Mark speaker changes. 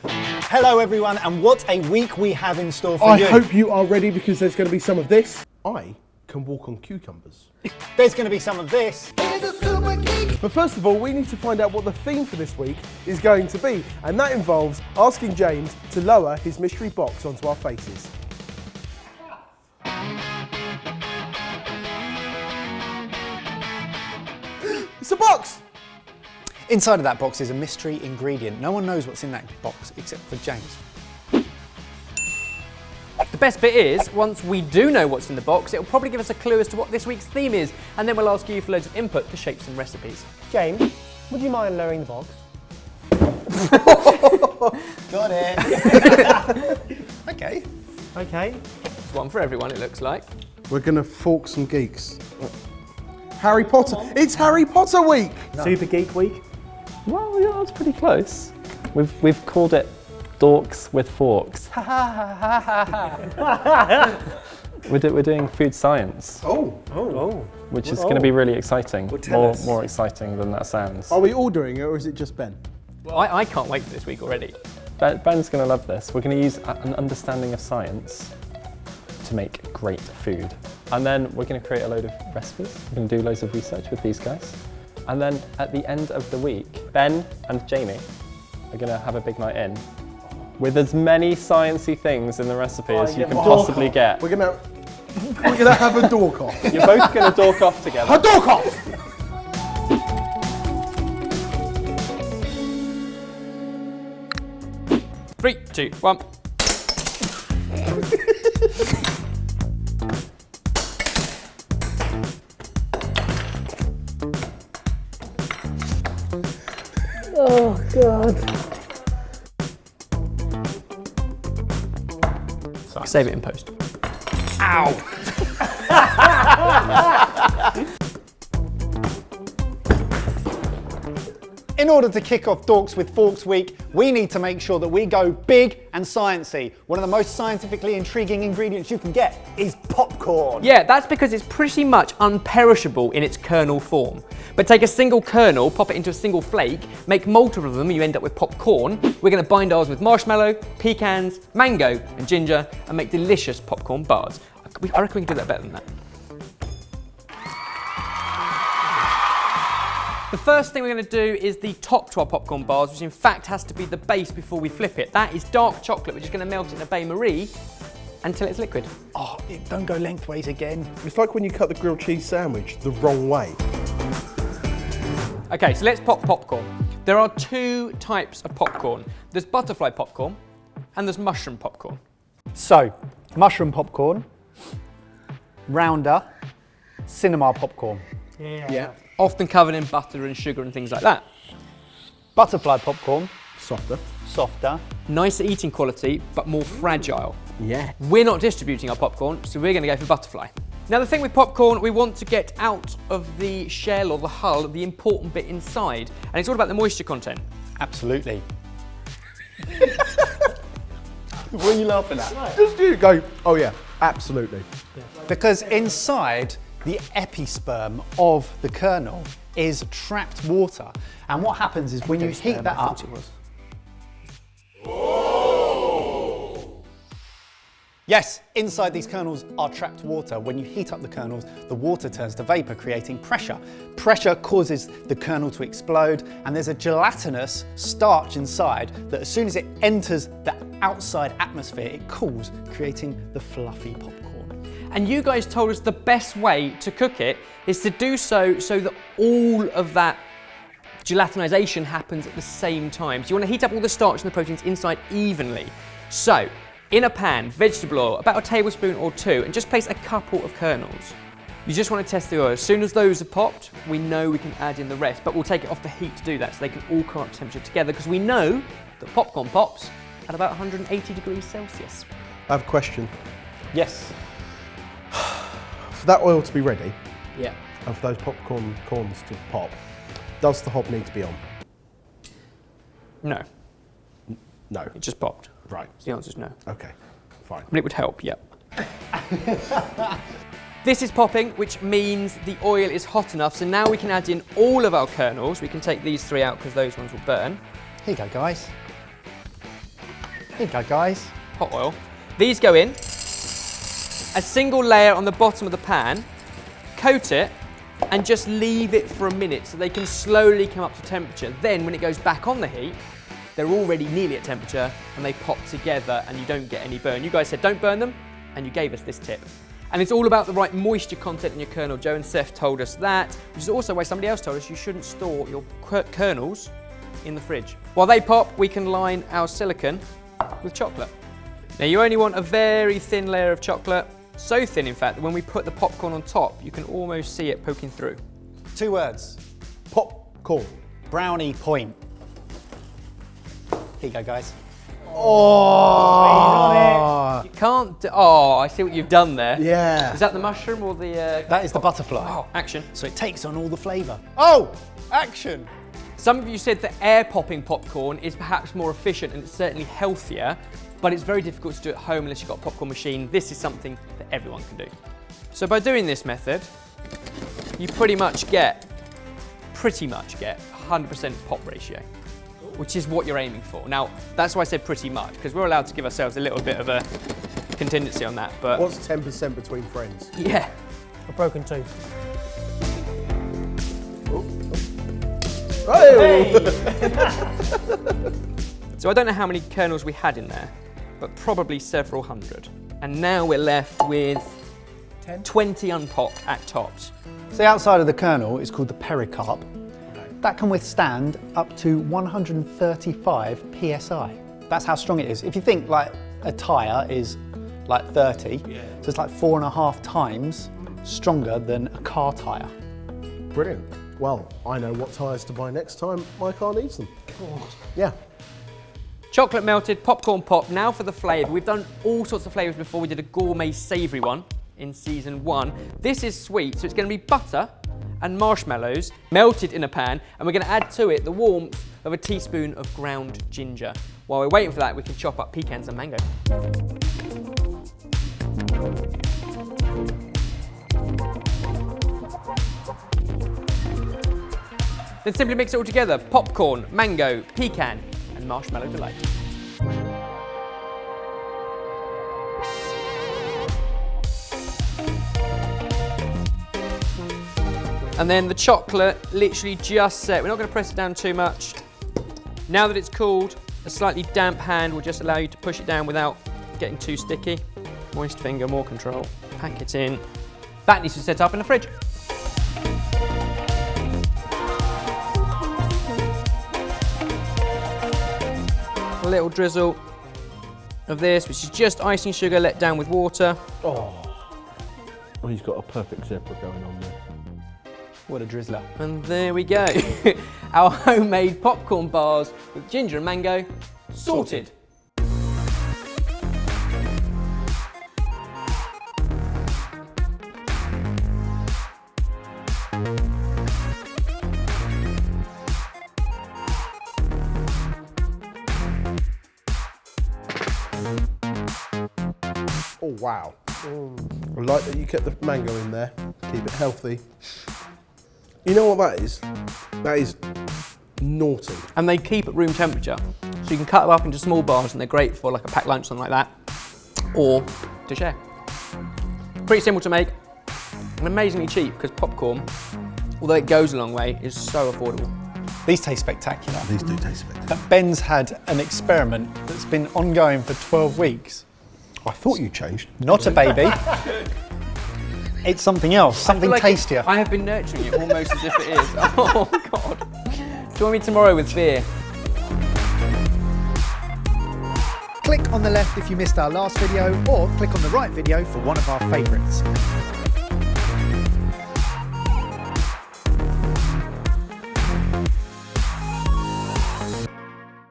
Speaker 1: Hello everyone, and what a week we have in store for you.
Speaker 2: I hope you are ready because there's going to be some of this. I can walk on cucumbers.
Speaker 1: There's going to be some of this.
Speaker 2: But first of all, we need to find out what the theme for this week is going to be, and that involves asking James to lower his mystery box onto our faces. It's a box!
Speaker 1: Inside of that box is a mystery ingredient. No one knows what's in that box except for James.
Speaker 3: The best bit is, once we do know what's in the box, it'll probably give us a clue as to what this week's theme is, and then we'll ask you for loads of input to shape some recipes.
Speaker 4: James, would you mind lowering the box?
Speaker 1: Got it. Okay.
Speaker 4: Okay.
Speaker 3: There's one for everyone, it looks like.
Speaker 2: We're going to fork some geeks. Harry Potter. It's Harry Potter week!
Speaker 4: No. Super Geek Week?
Speaker 5: Well, yeah, that's pretty close. We've called it Dorks with Forks. We're doing food science. Which is going to be really exciting.
Speaker 1: Well,
Speaker 5: more exciting than that sounds.
Speaker 2: Are we all doing it, or is it just Ben?
Speaker 3: Well, I can't wait for this week already.
Speaker 5: Ben's going to love this. We're going to use an understanding of science to make great food. And then we're going to create a load of recipes. We're going to do loads of research with these guys. And then at the end of the week, Ben and Jamie are going to have a big night in with as many sciencey things in the recipe as you can possibly get.
Speaker 2: We're gonna have a dork off.
Speaker 5: You're both going to dork off together.
Speaker 2: A dork off!
Speaker 3: 3, 2, 1.
Speaker 4: Oh, God.
Speaker 3: Save it in post.
Speaker 1: In order to kick off Dorks with Forks week, we need to make sure that we go big and sciencey. One of the most scientifically intriguing ingredients you can get is popcorn.
Speaker 3: Yeah, that's because it's pretty much unperishable in its kernel form. But take a single kernel, pop it into a single flake, make multiple of them, and you end up with popcorn. We're going to bind ours with marshmallow, pecans, mango, and ginger, and make delicious popcorn bars. I reckon we can do that better than that. The first thing we're going to do is the top to our popcorn bars, which in fact has to be the base before we flip it. That is dark chocolate, which is going to melt in a bain-marie until it's liquid.
Speaker 1: Oh, don't go lengthways again.
Speaker 2: It's like when you cut the grilled cheese sandwich the wrong way.
Speaker 3: Okay, so let's pop popcorn. There are two types of popcorn. There's butterfly popcorn and there's mushroom popcorn.
Speaker 1: So, mushroom popcorn, rounder, cinema popcorn.
Speaker 2: Yeah.
Speaker 3: Often covered in butter and sugar and things like that.
Speaker 1: Butterfly popcorn,
Speaker 2: Softer.
Speaker 1: softer.
Speaker 3: Nicer eating quality, but more fragile.
Speaker 2: Yeah.
Speaker 3: We're not distributing our popcorn, so we're going to go for butterfly. Now the thing with popcorn, we want to get out of the shell or the hull the important bit inside, and it's all about the moisture content.
Speaker 1: Absolutely. What are you laughing at?
Speaker 2: Just you go, oh yeah, absolutely.
Speaker 1: Because inside the episperm of the kernel is trapped water. And what happens is when you heat that up, yes, inside these kernels are trapped water. When you heat up the kernels, the water turns to vapor, creating pressure. Pressure causes the kernel to explode, and there's a gelatinous starch inside that as soon as it enters the outside atmosphere, it cools, creating the fluffy popcorn.
Speaker 3: And you guys told us the best way to cook it is to do so that all of that gelatinization happens at the same time. So you want to heat up all the starch and the proteins inside evenly. So, in a pan, vegetable oil, about a tablespoon or two, and just place a couple of kernels. You just want to test the oil. As soon as those are popped, we know we can add in the rest, but we'll take it off the heat to do that so they can all come up to temperature together, because we know that popcorn pops at about 180 degrees Celsius.
Speaker 2: I have a question.
Speaker 1: Yes.
Speaker 2: For that oil to be ready,
Speaker 3: Yeah.
Speaker 2: and for those popcorn corns to pop, does the hob need to be on?
Speaker 3: No,
Speaker 2: No.
Speaker 3: it just popped.
Speaker 2: Right.
Speaker 3: The answer's no.
Speaker 2: Okay, fine.
Speaker 3: But it would help, yeah. This is popping, which means the oil is hot enough, so now we can add in all of our kernels. We can take these three out because those ones will burn.
Speaker 1: Here you go, guys. Here you go, guys.
Speaker 3: Hot oil. These go in. A single layer on the bottom of the pan. Coat it and just leave it for a minute so they can slowly come up to temperature. Then when it goes back on the heat, they're already nearly at temperature and they pop together and you don't get any burn. You guys said don't burn them and you gave us this tip. And it's all about the right moisture content in your kernel. Joe and Seth told us that, which is also why somebody else told us you shouldn't store your kernels in the fridge. While they pop, we can line our silicone with chocolate. Now you only want a very thin layer of chocolate, so thin in fact that when we put the popcorn on top, you can almost see it poking through.
Speaker 1: 2 words.
Speaker 2: Popcorn.
Speaker 1: Brownie point. Here you go, guys.
Speaker 2: Oh!
Speaker 3: You can't do, oh, I see what you've done there.
Speaker 2: Yeah.
Speaker 3: Is that the mushroom or the...
Speaker 1: That is the butterfly.
Speaker 3: Oh, action.
Speaker 1: So it takes on all the flavour. Oh, action.
Speaker 3: Some of you said that air popping popcorn is perhaps more efficient and it's certainly healthier, but it's very difficult to do at home unless you've got a popcorn machine. This is something that everyone can do. So by doing this method, you pretty much get 100% pop ratio, which is what you're aiming for. Now, that's why I said pretty much, because we're allowed to give ourselves a little bit of a contingency on that, but...
Speaker 2: What's 10% between friends?
Speaker 3: Yeah.
Speaker 4: A broken tooth.
Speaker 2: Hey!
Speaker 3: So I don't know how many kernels we had in there, but probably several hundred. And now we're left with 20 unpopped at tops.
Speaker 1: So the outside of the kernel is called the pericarp. That can withstand up to 135 psi. That's how strong it is. If you think like a tyre is like 30, so it's like 4.5 times stronger than a car tyre.
Speaker 2: Brilliant. Well, I know what tyres to buy next time my car needs them. Yeah.
Speaker 3: Chocolate melted, popcorn pop. Now for the flavour. We've done all sorts of flavours before. We did a gourmet savoury one in season 1. This is sweet, so it's going to be butter and marshmallows melted in a pan, and we're going to add to it the warmth of a teaspoon of ground ginger. While we're waiting for that, we can chop up pecans and mango. Then simply mix it all together. Popcorn, mango, pecan, and marshmallow delight. And then the chocolate literally just set. We're not going to press it down too much. Now that it's cooled, a slightly damp hand will just allow you to push it down without getting too sticky. Moist finger, more control. Pack it in. That needs to set up in the fridge. A little drizzle of this, which is just icing sugar let down with water.
Speaker 2: Oh, he's got a perfect zipper going on there.
Speaker 1: What a drizzler.
Speaker 3: And there we go. Our homemade popcorn bars with ginger and mango sorted.
Speaker 2: Oh, wow. I like that you kept the mango in there. Keep it healthy. You know what that is? That is naughty.
Speaker 3: And they keep at room temperature. So you can cut them up into small bars and they're great for like a packed lunch, something like that, or to share. Pretty simple to make and amazingly cheap because popcorn, although it goes a long way, is so affordable.
Speaker 1: These taste spectacular.
Speaker 2: These do taste spectacular.
Speaker 1: Ben's had an experiment that's been ongoing for 12 weeks.
Speaker 2: I thought you changed.
Speaker 1: Not a baby. It's something else, something
Speaker 3: Like
Speaker 1: tastier.
Speaker 3: I have been nurturing it almost as if it is. Oh God. Join me tomorrow with beer.
Speaker 1: Click on the left if you missed our last video, or click on the right video for one of our favourites.